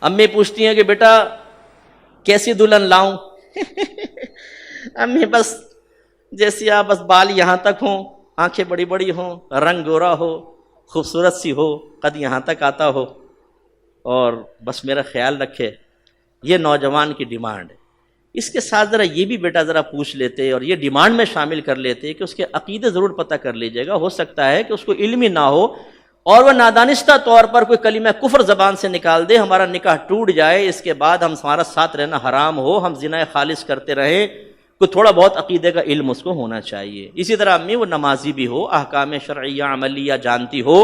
امی پوچھتی ہیں کہ بیٹا کیسی دلہن لاؤں؟ امی بس جیسی آپ، بس بال یہاں تک ہوں، آنکھیں بڑی بڑی ہوں، رنگ گورا ہو، خوبصورت سی ہو، قد یہاں تک آتا ہو، اور بس میرا خیال رکھے۔ یہ نوجوان کی ڈیمانڈ ہے۔ اس کے ساتھ ذرا یہ بھی بیٹا ذرا پوچھ لیتے اور یہ ڈیمانڈ میں شامل کر لیتے کہ اس کے عقیدے ضرور پتہ کر لیجیے گا، ہو سکتا ہے کہ اس کو علم ہی نہ ہو اور وہ نادانستہ طور پر کوئی کلمہ کفر زبان سے نکال دے، ہمارا نکاح ٹوٹ جائے، اس کے بعد ہمارا ساتھ رہنا حرام ہو، ہم زنا خالص کرتے رہیں۔ کوئی تھوڑا بہت عقیدے کا علم اس کو ہونا چاہیے۔ اسی طرح امی وہ نمازی بھی ہو، احکام شرعیہ عملیہ جانتی ہو،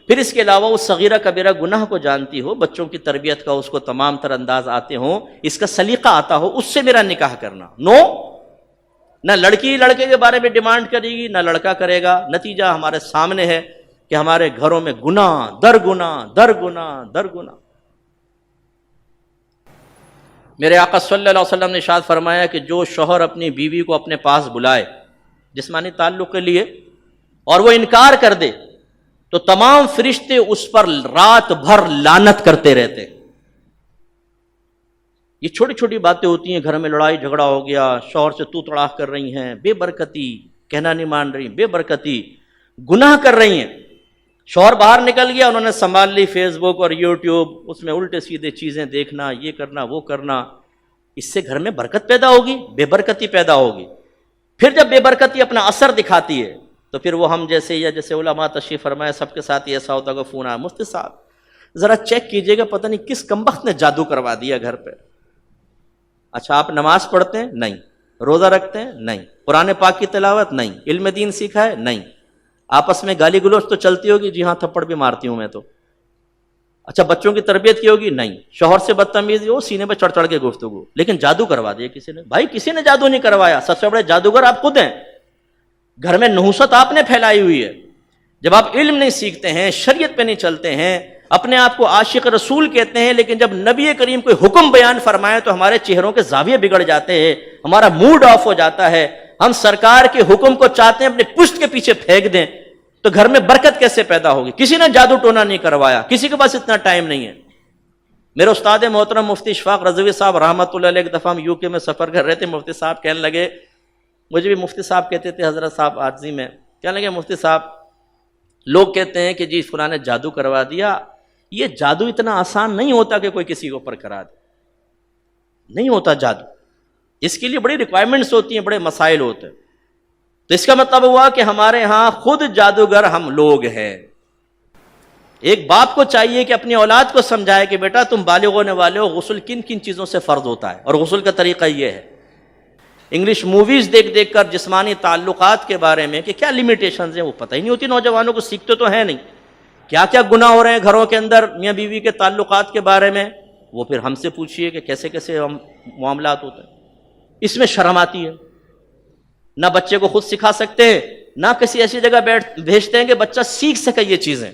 پھر اس کے علاوہ وہ صغیرہ کبیرہ گناہ کو جانتی ہو، بچوں کی تربیت کا اس کو تمام تر انداز آتے ہوں، اس کا سلیقہ آتا ہو، اس سے میرا نکاح کرنا۔ نو، نہ لڑکی لڑکے کے بارے میں ڈیمانڈ کرے گی، نہ لڑکا کرے گا۔ نتیجہ ہمارے سامنے ہے کہ ہمارے گھروں میں گناہ در گناہ در گناہ در گناہ۔ میرے آقا صلی اللہ علیہ وسلم نے ارشاد فرمایا کہ جو شوہر اپنی بیوی کو اپنے پاس بلائے جسمانی تعلق کے لیے اور وہ انکار کر دے تو تمام فرشتے اس پر رات بھر لعنت کرتے رہتے۔ یہ چھوٹی چھوٹی باتیں ہوتی ہیں، گھر میں لڑائی جھگڑا ہو گیا، شوہر سے تو تڑاک کر رہی ہیں، بے برکتی، کہنا نہیں مان رہی، بے برکتی، گناہ کر رہی ہیں۔ شوہر باہر نکل گیا، انہوں نے سنبھال لی فیس بک اور یوٹیوب، اس میں الٹے سیدھے چیزیں دیکھنا، یہ کرنا وہ کرنا۔ اس سے گھر میں برکت پیدا ہوگی، بے برکتی پیدا ہوگی۔ پھر جب بے برکتی اپنا اثر دکھاتی ہے تو پھر وہ ہم جیسے یا جیسے علماء تشریف فرمائے سب کے ساتھ یہ ایسا ہوتا کہ فون آیا، مفتی صاحب ذرا چیک کیجئے گا، پتہ نہیں کس کمبخت نے جادو کروا دیا گھر پہ۔ اچھا آپ نماز پڑھتے ہیں؟ نہیں۔ روزہ رکھتے ہیں؟ نہیں۔ قرآن پاک کی تلاوت؟ نہیں۔ علم دین سیکھا ہے؟ نہیں۔ آپس میں گالی گلوچ تو چلتی ہوگی؟ جی ہاں تھپڑ بھی مارتی ہوں میں تو۔ اچھا بچوں کی تربیت کی ہوگی؟ نہیں۔ شوہر سے بدتمیزی ہو، سینے پہ چڑھ چڑھ کے گفتگو، لیکن جادو کروا دیا کسی نے۔ بھائی کسی نے جادو نہیں کروایا، سب سے بڑے جادوگر آپ خود ہیں۔ گھر میں نحوست آپ نے پھیلائی ہوئی ہے۔ جب آپ علم نہیں سیکھتے ہیں، شریعت پہ نہیں چلتے ہیں، اپنے آپ کو عاشق رسول کہتے ہیں، لیکن جب نبی کریم کوئی حکم بیان فرمائے تو ہمارے چہروں کے زاویے بگڑ جاتے ہیں، ہمارا موڈ آف ہو جاتا ہے، ہم سرکار کے حکم کو چاہتے ہیں اپنے پشت کے پیچھے پھینک دیں، تو گھر میں برکت کیسے پیدا ہوگی؟ کسی نے جادو ٹونا نہیں کروایا، کسی کے پاس اتنا ٹائم نہیں ہے۔ میرے استاد محترم مفتی اشفاق رضوی صاحب رحمۃ اللہ علیہ ایک دفعہ ہم یو کے میں سفر کر رہے تھے، مفتی صاحب کہنے لگے، مجھے بھی مفتی صاحب کہتے تھے حضرت صاحب عارضی میں، کہنے لگے مفتی صاحب لوگ کہتے ہیں کہ جی فلاں نے جادو کروا دیا، یہ جادو اتنا آسان نہیں ہوتا کہ کوئی کسی کے اوپر کرا دے، نہیں ہوتا جادو، اس کے لیے بڑی ریکوائرمنٹس ہوتی ہیں، بڑے مسائل ہوتے ہیں۔ تو اس کا مطلب ہوا کہ ہمارے ہاں خود جادوگر ہم لوگ ہیں۔ ایک باپ کو چاہیے کہ اپنی اولاد کو سمجھائے کہ بیٹا تم بالغ ہونے والے ہو، غسل کن کن چیزوں سے فرض ہوتا ہے، اور غسل کا طریقہ یہ ہے۔ انگلش موویز دیکھ دیکھ کر جسمانی تعلقات کے بارے میں کہ کیا لیمیٹیشنز ہیں وہ پتہ ہی نہیں ہوتی نوجوانوں کو، سیکھتے تو ہیں نہیں، کیا کیا گناہ ہو رہے ہیں گھروں کے اندر میاں بیوی کے تعلقات کے بارے میں، وہ پھر ہم سے پوچھئے کہ کیسے کیسے معاملات ہوتے ہیں۔ اس میں شرم آتی ہے، نہ بچے کو خود سکھا سکتے ہیں، نہ کسی ایسی جگہ بھیجتے ہیں کہ بچہ سیکھ سکے یہ چیزیں۔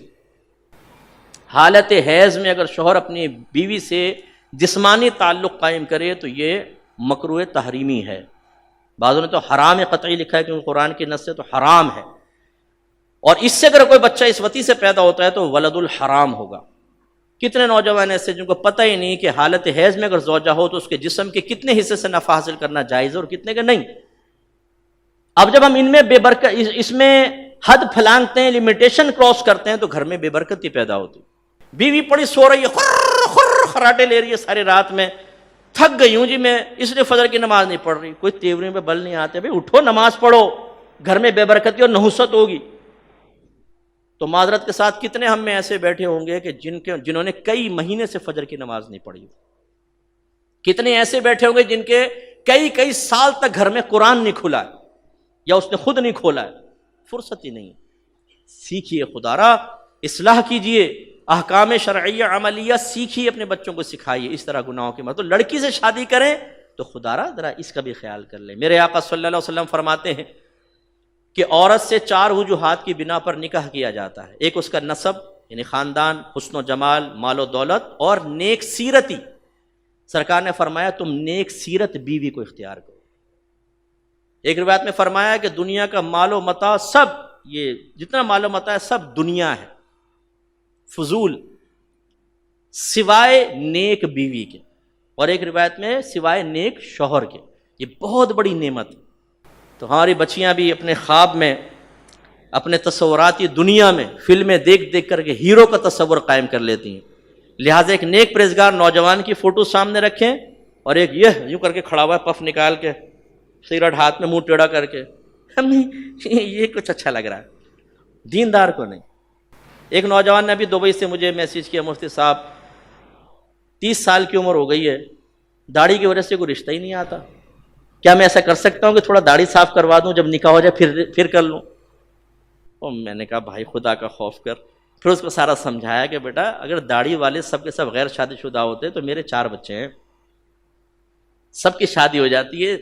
حالت حیض میں اگر شوہر اپنی بیوی سے جسمانی تعلق قائم کرے تو یہ مکروہ تحریمی ہے، بعضوں نے تو حرام قطعی لکھا ہے کیونکہ قرآن کی نص سے تو حرام ہے، اور اس سے اگر کوئی بچہ اس وتی سے پیدا ہوتا ہے تو ولد الحرام ہوگا۔ کتنے نوجوان ایسے جن کو پتہ ہی نہیں کہ حالت حیض میں اگر زوجہ ہو تو اس کے جسم کے کتنے حصے سے نفع حاصل کرنا جائز ہے اور کتنے کے نہیں۔ اب جب ہم ان میں بے برکت، اس میں حد پھلانگتے ہیں، لمیٹیشن کراس کرتے ہیں تو گھر میں بے برکتی پیدا ہوتی۔ بیوی پڑی سو رہی ہے، خر خر خراٹے لے رہی ہے ساری رات میں، تھک گئی ہوں جی میں اس لیے فجر کی نماز نہیں پڑھ رہی، کوئی تیوری میں بل نہیں آتے، بھائی اٹھو نماز پڑھو، گھر میں بے برکتی اور نحوست ہوگی۔ تو معذرت کے ساتھ کتنے ہم میں ایسے بیٹھے ہوں گے کہ جنہوں نے کئی مہینے سے فجر کی نماز نہیں پڑھی، کتنے ایسے بیٹھے ہوں گے جن کے کئی سال تک گھر میں قرآن نہیں کھلا ہے یا اس نے خود نہیں کھولا ہے، فرصت ہی نہیں۔ سیکھیے خدا را، اصلاح کیجئے، احکام شرعیہ عملیہ سیکھیے، اپنے بچوں کو سکھائیے اس طرح گناہوں کے مطلب لڑکی سے شادی کریں تو خدا را ذرا اس کا بھی خیال کر لیں۔ میرے آقا صلی اللہ علیہ وسلم فرماتے ہیں کہ عورت سے 4 وجوہات کی بنا پر نکاح کیا جاتا ہے، ایک اس کا نسب یعنی خاندان، حسن و جمال، مال و دولت، اور نیک سیرتی۔ سرکار نے فرمایا تم نیک سیرت بیوی کو اختیار کرو۔ ایک روایت میں فرمایا کہ دنیا کا مال و متاع سب، یہ جتنا مال و متاع ہے سب دنیا ہے، فضول، سوائے نیک بیوی کے، اور ایک روایت میں سوائے نیک شوہر کے. یہ بہت بڑی نعمت ہے. تو ہماری بچیاں بھی اپنے خواب میں، اپنے تصوراتی دنیا میں فلمیں دیکھ دیکھ کر کے ہیرو کا تصور قائم کر لیتی ہیں. لہٰذا ایک نیک پرہیزگار نوجوان کی فوٹو سامنے رکھیں، اور ایک یہ یوں کر کے کھڑا ہوا ہے، پف نکال کے، سگریٹ ہاتھ میں، منہ ٹیڑھا کر کے، یہ کچھ اچھا لگ رہا ہے. دیندار کو نہیں. ایک نوجوان نے ابھی دبئی سے مجھے میسیج کیا، مفتی صاحب 30 سال کی عمر ہو گئی ہے، داڑھی کی وجہ سے کوئی رشتہ ہی نہیں آتا، کیا میں ایسا کر سکتا ہوں کہ تھوڑا داڑھی صاف کروا دوں، جب نکاح ہو جائے پھر کر لوں؟ اور میں نے کہا بھائی خدا کا خوف کر. پھر اس کو سارا سمجھایا کہ بیٹا اگر داڑھی والے سب کے سب غیر شادی شدہ ہوتے تو میرے 4 بچے ہیں، سب کی شادی ہو جاتی ہے.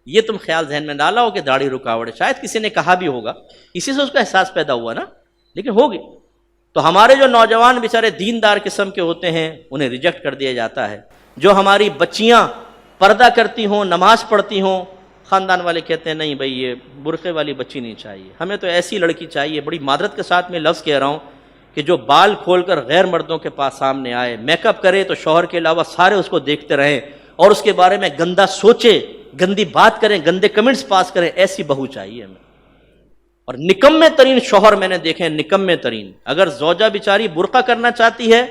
یہ تم خیال ذہن میں ڈالا ہو کہ داڑھی رکاوٹ ہے. شاید کسی نے کہا بھی ہوگا، اسی سے اس کا احساس پیدا ہوا نا، لیکن ہوگی. تو ہمارے جو نوجوان بیچارے دیندار قسم کے ہوتے ہیں انہیں ریجیکٹ کر دیا جاتا ہے. جو ہماری بچیاں پردہ کرتی ہوں، نماز پڑھتی ہوں، خاندان والے کہتے ہیں نہیں بھائی یہ برقعے والی بچی نہیں چاہیے، ہمیں تو ایسی لڑکی چاہیے. بڑی معذرت کے ساتھ میں لفظ کہہ رہا ہوں کہ جو بال کھول کر غیر مردوں کے پاس سامنے آئے، میک اپ کرے تو شوہر کے علاوہ سارے اس کو دیکھتے رہیں، اور اس کے بارے میں گندا سوچے، گندی بات کریں، گندے کمنٹس پاس کریں. ایسی بہو چاہیے ہمیں. اور نکمے ترین شوہر میں نے دیکھے ہیں، نکمے ترین. اگر زوجہ بیچاری برقع کرنا چاہتی ہے،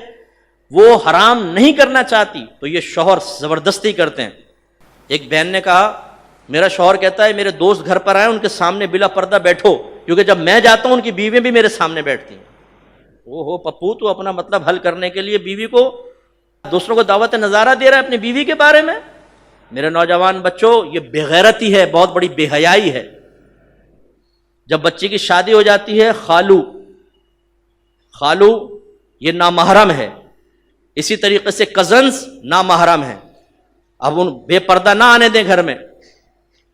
وہ حرام نہیں کرنا چاہتی، تو یہ شوہر زبردستی کرتے ہیں. ایک بہن نے کہا میرا شوہر کہتا ہے میرے دوست گھر پر آئے ان کے سامنے بلا پردہ بیٹھو، کیونکہ جب میں جاتا ہوں ان کی بیویاں بھی میرے سامنے بیٹھتی ہیں. او پپو تو اپنا مطلب حل کرنے کے لیے بیوی کو، دوسروں کو دعوت نظارہ دے رہا ہے اپنی بیوی کے بارے میں. میرے نوجوان بچوں، یہ بے غیرتی ہے، بہت بڑی بے حیائی ہے. جب بچی کی شادی ہو جاتی ہے، خالو یہ نامحرم ہے. اسی طریقے سے کزنز نامحرم ہیں. اب ان بے پردہ نہ آنے دیں گھر میں.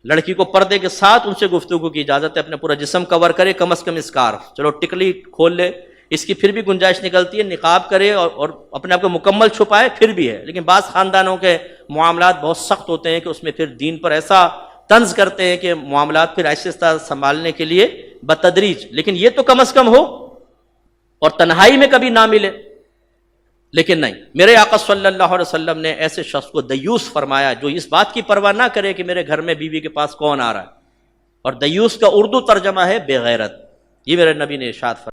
لڑکی کو پردے کے ساتھ ان سے گفتگو کی اجازت ہے، اپنے پورا جسم کور کرے، کم از کم اسکارف، چلو ٹکلی کھول لے، اس کی پھر بھی گنجائش نکلتی ہے، نقاب کرے اور اپنے آپ کو مکمل چھپائے پھر بھی ہے. لیکن بعض خاندانوں کے معاملات بہت سخت ہوتے ہیں کہ اس میں پھر دین پر ایسا طنز کرتے ہیں کہ معاملات پھر آہستہ آہستہ سنبھالنے کے لیے بتدریج. لیکن یہ تو کم از کم ہو اور تنہائی میں کبھی نہ ملے. لیکن نہیں، میرے آقا صلی اللہ علیہ وسلم نے ایسے شخص کو دیوس فرمایا جو اس بات کی پرواہ نہ کرے کہ میرے گھر میں بیوی کے پاس کون آ رہا ہے. اور دیوس کا اردو ترجمہ ہے بے غیرت. یہ میرے نبی نے ارشاد فرمایا.